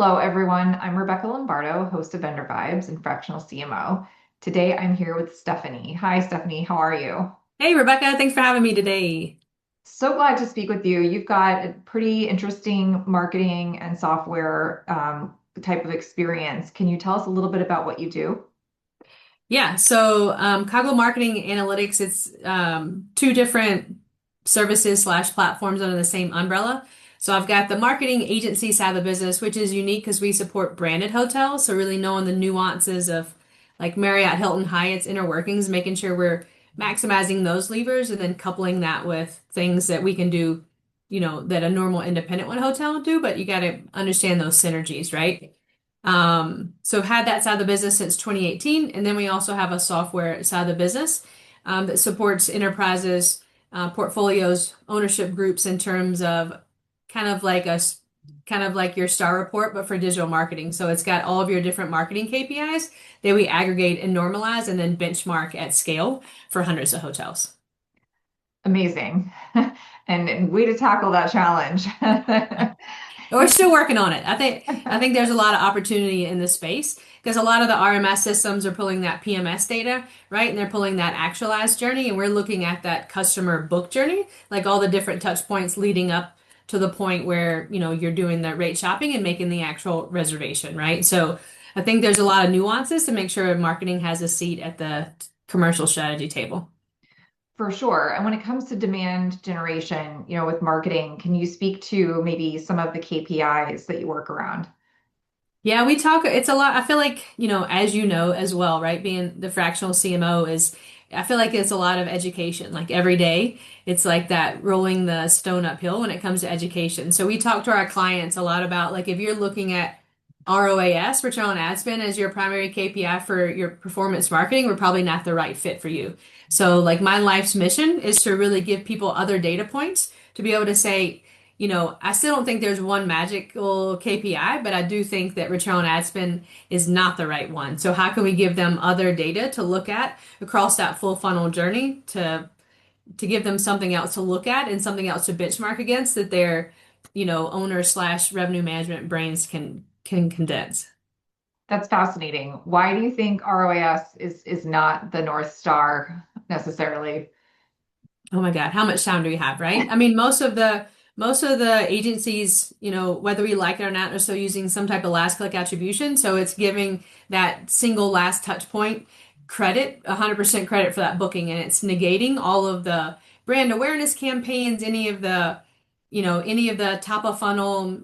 Hello, everyone. I'm Rebecca Lombardo, host of VendorVibes and fractional CMO. Today, I'm here with Stephanie. Hi, Stephanie. How are you? Hey, Rebecca, thanks for having me today. So glad to speak with you. You've got a pretty interesting marketing and software type of experience. Can you tell us a little bit about what you do? Cogwheel Marketing Analytics, it's two different services slash platforms under the same umbrella. So I've got the marketing agency side of the business, which is unique because we support branded hotels. So really knowing the nuances of like Marriott, Hilton, Hyatt's inner workings, making sure we're maximizing those levers and then coupling that with things that we can do, that a normal independent one hotel would do, but you got to understand those synergies, right? So I've had that side of the business since 2018, and then we also have a software side of the business that supports enterprises, portfolios, ownership groups in terms of kind of like kind of like your star report, but for digital marketing. So it's got all of your different marketing KPIs that we aggregate and normalize, and then benchmark at scale for hundreds of hotels. Amazing. And way to tackle that challenge. We're still working on it. I think there's a lot of opportunity in this space because a lot of the RMS systems are pulling that PMS data, right? And they're pulling that actualized journey, and we're looking at that customer book journey, like all the different touch points leading up to the point where, you're doing the rate shopping and making the actual reservation, right? So I think there's a lot of nuances to make sure marketing has a seat at the commercial strategy table. For sure. And when it comes to demand generation, with marketing, can you speak to maybe some of the KPIs that you work around? Yeah, we talk, it's a lot. I feel like, as you know as well, right? Being the fractional CMO is, I feel like it's a lot of education. Like every day, it's like that rolling the stone uphill when it comes to education. So we talk to our clients a lot about like if you're looking at ROAS, return on ad spend, as your primary KPI for your performance marketing, we're probably not the right fit for you. So like my life's mission is to really give people other data points to be able to say, I still don't think there's one magical KPI, but I do think that return on ad spend is not the right one. So how can we give them other data to look at across that full funnel journey to give them something else to look at and something else to benchmark against that their, owner slash revenue management brains can condense. That's fascinating. Why do you think ROAS is not the North Star necessarily? Oh my God, how much time do we have, right? I mean, most of the agencies, whether we like it or not, are still using some type of last click attribution. So it's giving that single last touch point credit, 100% credit for that booking, and it's negating all of the brand awareness campaigns, any of the top of funnel,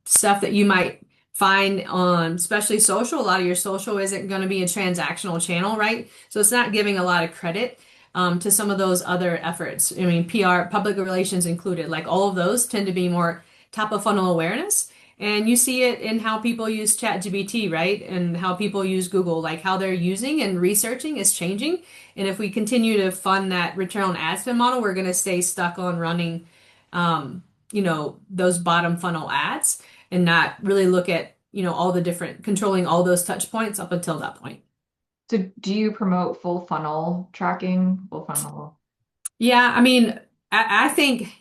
stuff that you might find on especially social. A lot of your social isn't going to be a transactional channel, right? So it's not giving a lot of credit to some of those other efforts. I mean, PR, public relations included, like all of those tend to be more top of funnel awareness. And you see it in how people use ChatGPT, right? And how people use Google, like how they're using and researching is changing. And if we continue to fund that return on ad spend model, we're going to stay stuck on running, those bottom funnel ads and not really look at, all the different controlling all those touch points up until that point. So do you promote full funnel tracking? Full funnel. Yeah, I mean, I think,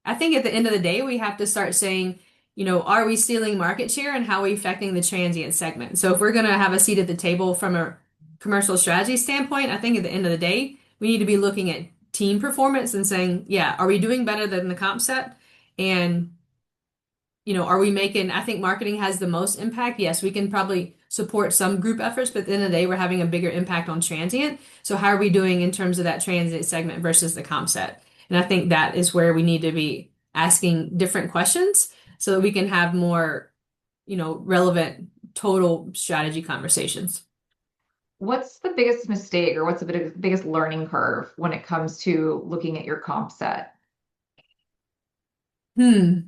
I think at the end of the day, we have to start saying, are we stealing market share and how are we affecting the transient segment? So if we're going to have a seat at the table from a commercial strategy standpoint, I think at the end of the day, we need to be looking at team performance and saying, yeah, are we doing better than the comp set? And are we making, I think marketing has the most impact. Yes, we can probably support some group efforts, but at the end of the day, we're having a bigger impact on transient. So how are we doing in terms of that transient segment versus the comp set? And I think that is where we need to be asking different questions so that we can have more, relevant total strategy conversations. What's the biggest mistake or what's the biggest learning curve when it comes to looking at your comp set? Hmm.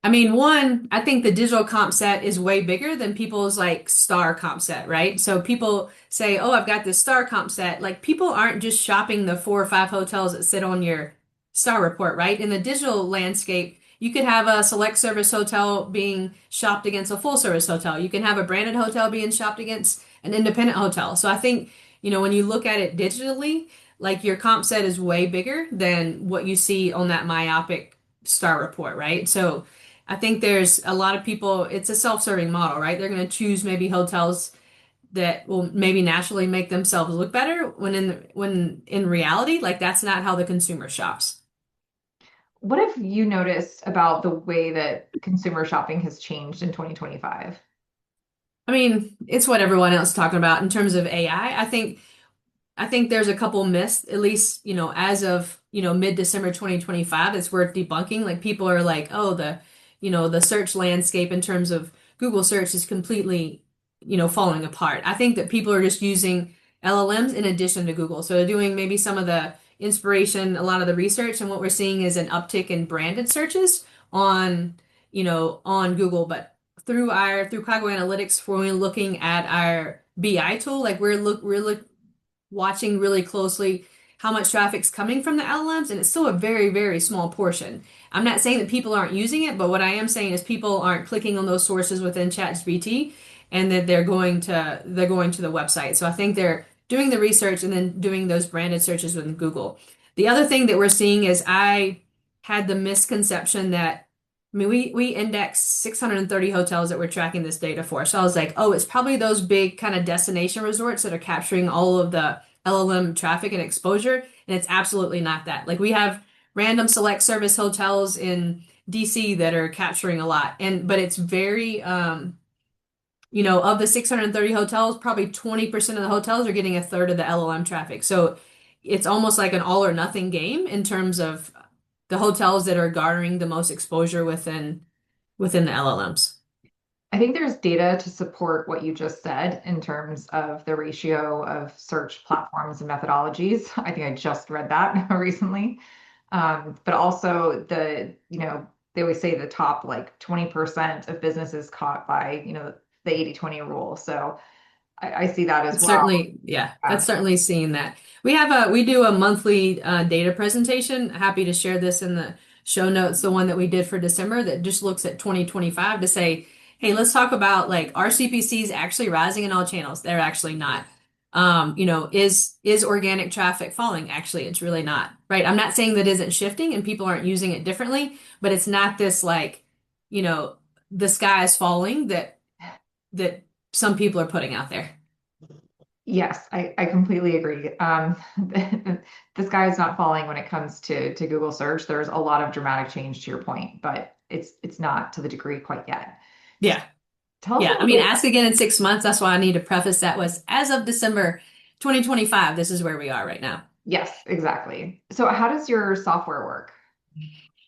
I mean, one, I think the digital comp set is way bigger than people's like star comp set, right? So people say, "Oh, I've got this star comp set." Like people aren't just shopping the 4 or 5 hotels that sit on your star report, right? In the digital landscape, you could have a select service hotel being shopped against a full service hotel. You can have a branded hotel being shopped against an independent hotel. So I think, when you look at it digitally, like your comp set is way bigger than what you see on that myopic star report, right? So I think there's a lot of people, it's a self-serving model, right? They're going to choose maybe hotels that will maybe naturally make themselves look better when in reality, like that's not how the consumer shops. What have you noticed about the way that consumer shopping has changed in 2025? I mean, it's what everyone else is talking about in terms of AI. I think there's a couple myths, at least, as of, mid-December 2025, it's worth debunking. Like people are like, oh, the search landscape in terms of Google search is completely, falling apart. I think that people are just using LLMs in addition to Google. So they're doing maybe some of the inspiration, a lot of the research, and what we're seeing is an uptick in branded searches on, on Google, but through Cogwheel Analytics, when we're looking at our BI tool, like we're watching really closely how much traffic's coming from the LLMs, and it's still a very, very small portion. I'm not saying that people aren't using it, but what I am saying is people aren't clicking on those sources within ChatGPT and that they're going to the website. So I think they're doing the research and then doing those branded searches within Google. The other thing that we're seeing is I had the misconception that I mean, we index 630 hotels that we're tracking this data for. So I was like, oh, it's probably those big kind of destination resorts that are capturing all of the LLM traffic and exposure. And it's absolutely not that. Like we have random select service hotels in DC that are capturing a lot. But it's very, of the 630 hotels, probably 20% of the hotels are getting a third of the LLM traffic. So it's almost like an all or nothing game in terms of the hotels that are garnering the most exposure within the LLMs. I think there's data to support what you just said in terms of the ratio of search platforms and methodologies. I think I just read that recently. But also they always say the top like 20% of businesses caught by, the 80/20 rule. So I see that as That's well. certainly, yeah, Yeah. that's certainly seeing that. We do a monthly data presentation. Happy to share this in the show notes, the one that we did for December that just looks at 2025 to say, hey, let's talk about like are CPCs actually rising in all channels? They're actually not. Is organic traffic falling? Actually, it's really not, right? I'm not saying that isn't shifting and people aren't using it differently, but it's not this like, you know, the sky is falling that some people are putting out there. Yes, I completely agree. The sky is not falling when it comes to Google search. There's a lot of dramatic change to your point, but it's not to the degree quite yet. So Yeah. tell us a Yeah. I little mean, bit. ask again in 6 months. That's why I need to preface that was as of December 2025, this is where we are right now. Yes, exactly. So how does your software work?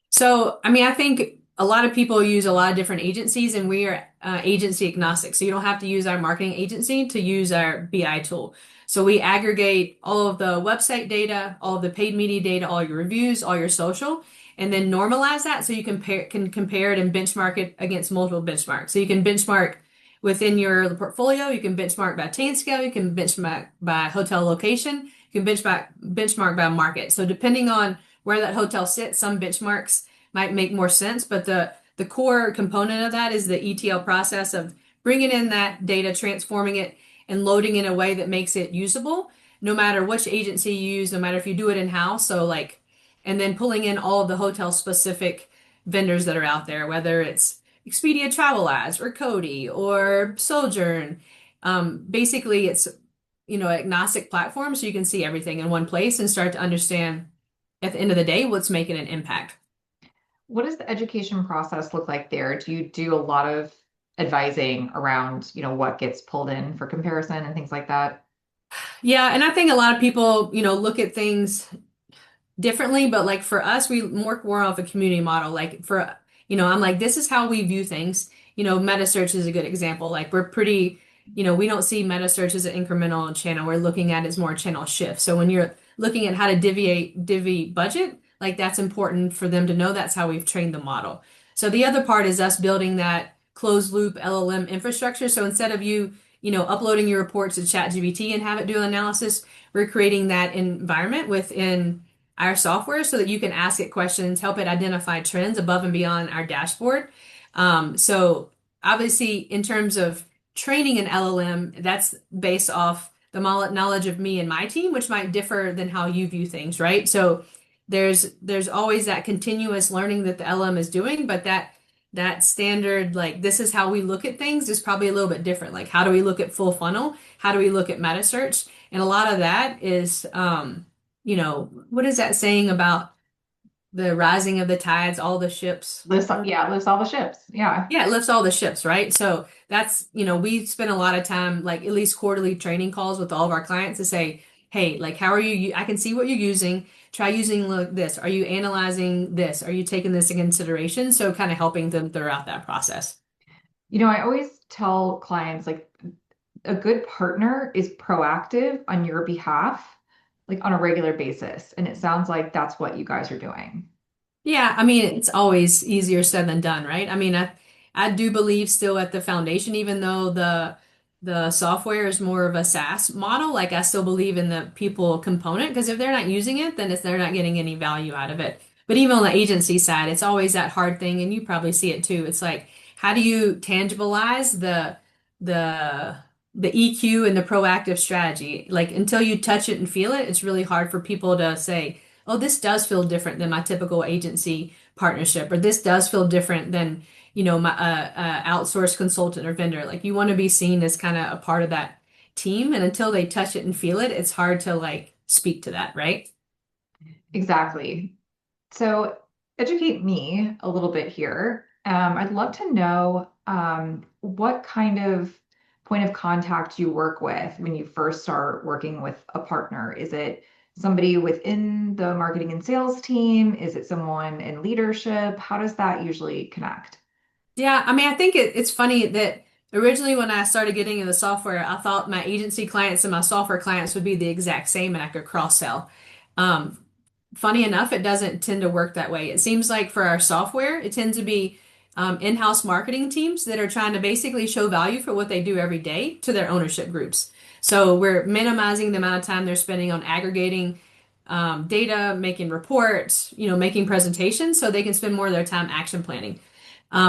So, I mean, I think a lot of people use a lot of different agencies, and we are agency agnostic. So you don't have to use our marketing agency to use our BI tool. So we aggregate all of the website data, all of the paid media data, all your reviews, all your social, and then normalize that so you can compare it and benchmark it against multiple benchmarks. So you can benchmark within your portfolio, you can benchmark by chain scale, you can benchmark by hotel location, you can benchmark by market. So depending on where that hotel sits, some benchmarks might make more sense, but the core component of that is the ETL process of bringing in that data, transforming it, and loading in a way that makes it usable, no matter which agency you use, no matter if you do it in-house. So like, and then pulling in all of the hotel specific vendors that are out there, whether it's Expedia Travel Ads or Cody or Sojourn. Basically, it's agnostic platform, so you can see everything in one place and start to understand at the end of the day what's making an impact. What does the education process look like there? Do you do a lot of advising around, what gets pulled in for comparison and things like that? Yeah, and I think a lot of people, look at things differently, but like for us, we work more off a community model. Like I'm like, this is how we view things. Meta search is a good example. Like we're pretty, we don't see meta search as an incremental channel. We're looking at it as more channel shift. So when you're looking at how to divvy budget, like that's important for them to know that's how we've trained the model. So the other part is us building that closed loop LLM infrastructure. So instead of uploading your reports to ChatGPT and have it do analysis, we're creating that environment within our software so that you can ask it questions, help it identify trends above and beyond our dashboard. So obviously, in terms of training an LLM, that's based off the knowledge of me and my team, which might differ than how you view things, right? So there's always that continuous learning that the LLM is doing, but that standard, like this is how we look at things is probably a little bit different. Like how do we look at full funnel? How do we look at meta search? And a lot of that is, what is that saying about the rising of the tides, all the ships? Lifts all the ships. Yeah. Yeah, it lifts all the ships, right? So that's, we spend a lot of time, like at least quarterly training calls with all of our clients to say, hey, like, how are you? I can see what you're using. Try using this. Are you analyzing this? Are you taking this in consideration? So kind of helping them throughout that process. I always tell clients like a good partner is proactive on your behalf, like on a regular basis. And it sounds like that's what you guys are doing. Yeah, I mean, it's always easier said than done, right? I mean, I do believe still at the foundation, even though the software is more of a SaaS model, like I still believe in the people component because if they're not using it, then they're not getting any value out of it. But even on the agency side, it's always that hard thing, and you probably see it too. It's like, how do you tangibilize the the EQ and the proactive strategy? Like until you touch it and feel it, it's really hard for people to say, oh, this does feel different than my typical agency partnership, or this does feel different than, my outsourced consultant or vendor. Like you want to be seen as kind of a part of that team, and until they touch it and feel it, it's hard to like speak to that, right? Exactly. So educate me a little bit here. I'd love to know what kind of point of contact you work with when you first start working with a partner. Is it somebody within the marketing and sales team? Is it someone in leadership? How does that usually connect? Yeah, I mean, I think it's funny that originally when I started getting into software, I thought my agency clients and my software clients would be the exact same and I could cross sell. Um, Funny enough, it doesn't tend to work that way. It seems like for our software, it tends to be in-house marketing teams that are trying to basically show value for what they do every day to their ownership groups. So we're minimizing the amount of time they're spending on aggregating data, making reports, making presentations, so they can spend more of their time action planning.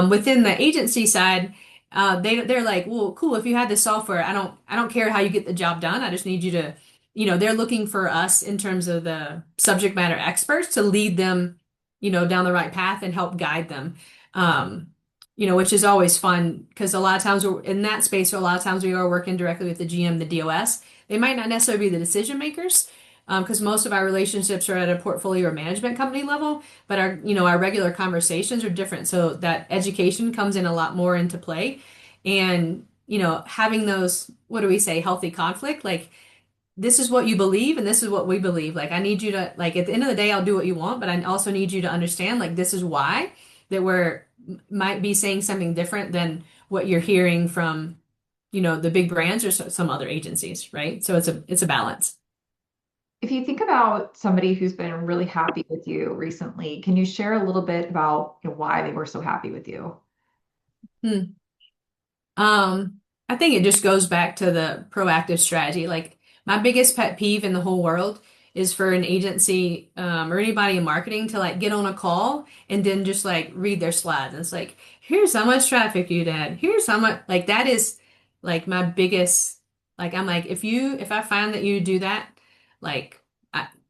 Within the agency side, they're like, well, cool. If you had this software, I don't care how you get the job done. I just need you to, they're looking for us in terms of the subject matter experts to lead them, down the right path and help guide them. Um, which is always fun because a lot of times we're in that space. So a lot of times we are working directly with the GM, the DOS. They might not necessarily be the decision makers. Because most of our relationships are at a portfolio or management company level, but our regular conversations are different. So that education comes in a lot more into play. And, having those, what do we say, healthy conflict, like this is what you believe and this is what we believe. Like I need you to, like at the end of the day, I'll do what you want, but I also need you to understand like this is why that we're might be saying something different than what you're hearing from, the big brands or some other agencies, right? So it's a balance. If you think about somebody who's been really happy with you recently, can you share a little bit about, why they were so happy with you? Hmm. I think it just goes back to the proactive strategy. Like my biggest pet peeve in the whole world is for an agency or anybody in marketing to like get on a call and then just like read their slides. And it's like, here's how much traffic you had. Here's how much like that is like my biggest like I'm like if I find that you do that, like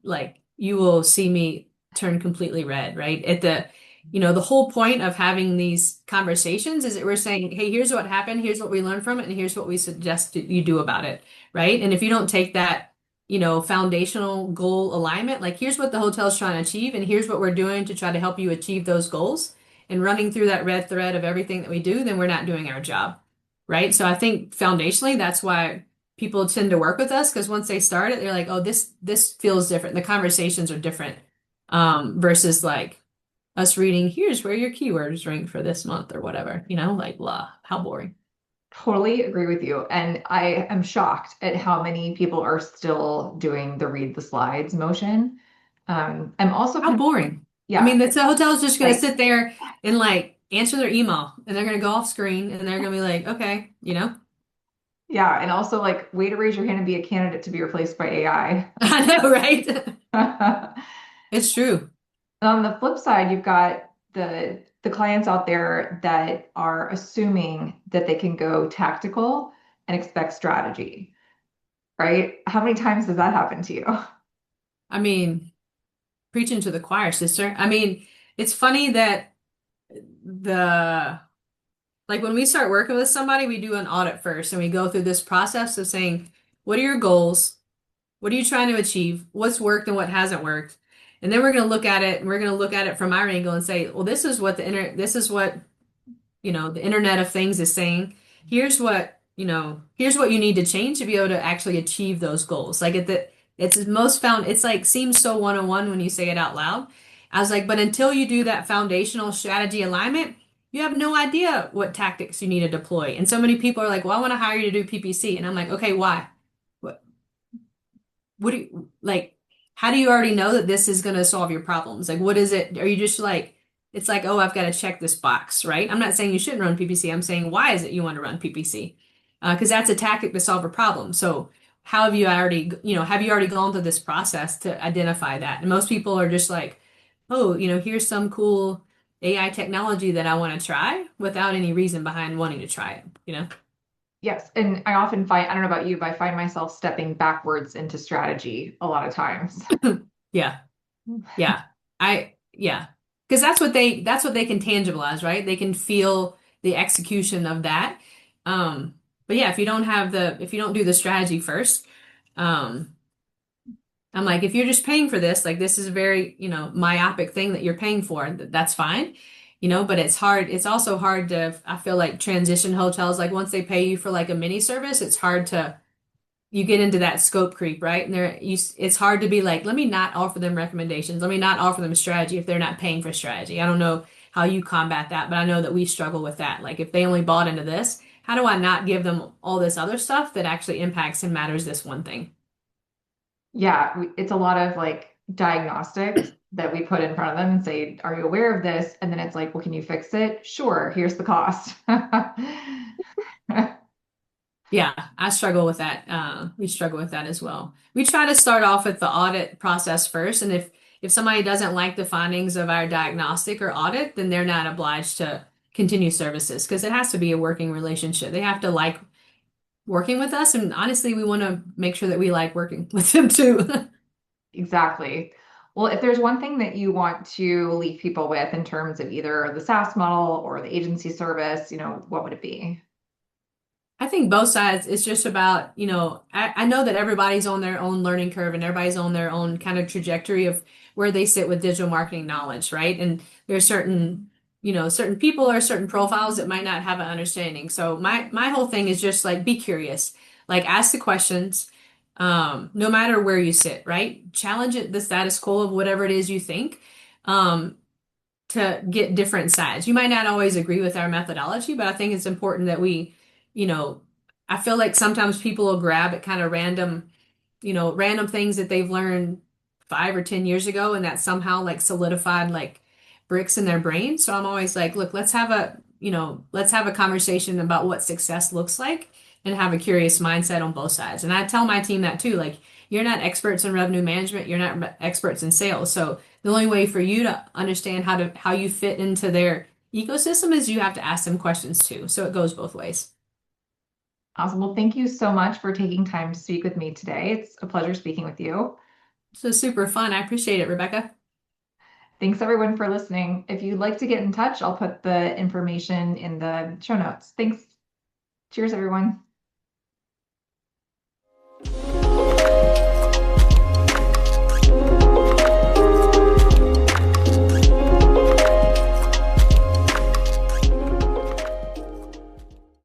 like you will see me turn completely red, right? The whole point of having these conversations is that we're saying, hey, here's what happened, here's what we learned from it, and here's what we suggest you do about it, right? And if you don't take that, foundational goal alignment, like here's what the hotel's trying to achieve, and here's what we're doing to try to help you achieve those goals, and running through that red thread of everything that we do, then we're not doing our job, right? So I think foundationally, that's why people tend to work with us because once they start it, they're like, oh, this feels different. The conversations are different versus like us reading, here's where your keywords rank for this month or whatever, like blah, how boring. Totally agree with you. And I am shocked at how many people are still doing the read the slides motion. I'm also How kind of, boring. I yeah, mean, the hotel's just gonna like, sit there and like answer their email and they're gonna go off screen and they're gonna be like, okay, yeah. And also like, way to raise your hand and be a candidate to be replaced by AI. I know, right? It's true. On the flip side, you've got the clients out there that are assuming that they can go tactical and expect strategy, right? How many times does that happen to you? I mean, preaching to the choir, sister. I mean, it's funny that the like when we start working with somebody, we do an audit first and we go through this process of saying, what are your goals? What are you trying to achieve? What's worked and what hasn't worked? And then we're going to look at it and we're going to look at it from our angle and say, well, this is what, the Internet of Things is saying. Here's what you need to change to be able to actually achieve those goals. Like it's most found, it's like seems so one-on-one when you say it out loud. I was like, but until you do that foundational strategy alignment, you have no idea what tactics you need to deploy. And so many people are like, well, I want to hire you to do PPC. And I'm like, okay, why? What do you like? How do you already know that this is going to solve your problems? Like, what is it? Are you just like, it's like, oh, I've got to check this box, right? I'm not saying you shouldn't run PPC. I'm saying, why is it you want to run PPC? Because that's a tactic to solve a problem. So, how have you already gone through this process to identify that? And most people are just like, oh, here's some cool AI technology that I want to try without any reason behind wanting to try it. Yes, and I often find, I don't know about you, but I find myself stepping backwards into strategy a lot of times. Yeah. Yeah. Yeah. Because that's what they can tangibilize, right? They can feel the execution of that. But yeah, if you don't do the strategy first, um, I'm like, if you're just paying for this, like this is a very, myopic thing that you're paying for, that's fine. But it's hard. It's also hard to, I feel like transition hotels, like once they pay you for like a mini service, it's hard to you get into that scope creep, right? And it's hard to be like, let me not offer them recommendations. Let me not offer them a strategy if they're not paying for strategy. I don't know how you combat that, but I know that we struggle with that. Like if they only bought into this, how do I not give them all this other stuff that actually impacts and matters this one thing? Yeah, it's a lot of like diagnostics that we put in front of them and say, "Are you aware of this?" And then it's like, "Well, can you fix it?" Sure, here's the cost. Yeah, I struggle with that. We struggle with that as well. We try to start off with the audit process first, and if somebody doesn't like the findings of our diagnostic or audit, then they're not obliged to continue services because it has to be a working relationship. They have to like working with us, and honestly, we want to make sure that we like working with them too. Exactly. Well, if there's one thing that you want to leave people with in terms of either the SaaS model or the agency service, what would it be? I think both sides, it's just about, I know that everybody's on their own learning curve and everybody's on their own kind of trajectory of where they sit with digital marketing knowledge, right? And there's certain people or certain profiles that might not have an understanding. So my whole thing is just like be curious, like ask the questions, no matter where you sit, right? Challenge it, the status quo of whatever it is you think. Um, to get different sides. You might not always agree with our methodology, but I think it's important that you know, I feel like sometimes people will grab at kind of random things that they've learned 5 or 10 years ago and that somehow like solidified like bricks in their brain. So I'm always like, look, let's have a conversation about what success looks like and have a curious mindset on both sides. And I tell my team that too, like you're not experts in revenue management, you're not experts in sales. So the only way for you to understand how you fit into their ecosystem is you have to ask them questions too. So it goes both ways. Awesome. Well, thank you so much for taking time to speak with me today. It's a pleasure speaking with you. So super fun. I appreciate it, Rebecca. Thanks everyone for listening. If you'd like to get in touch, I'll put the information in the show notes. Thanks. Cheers, everyone.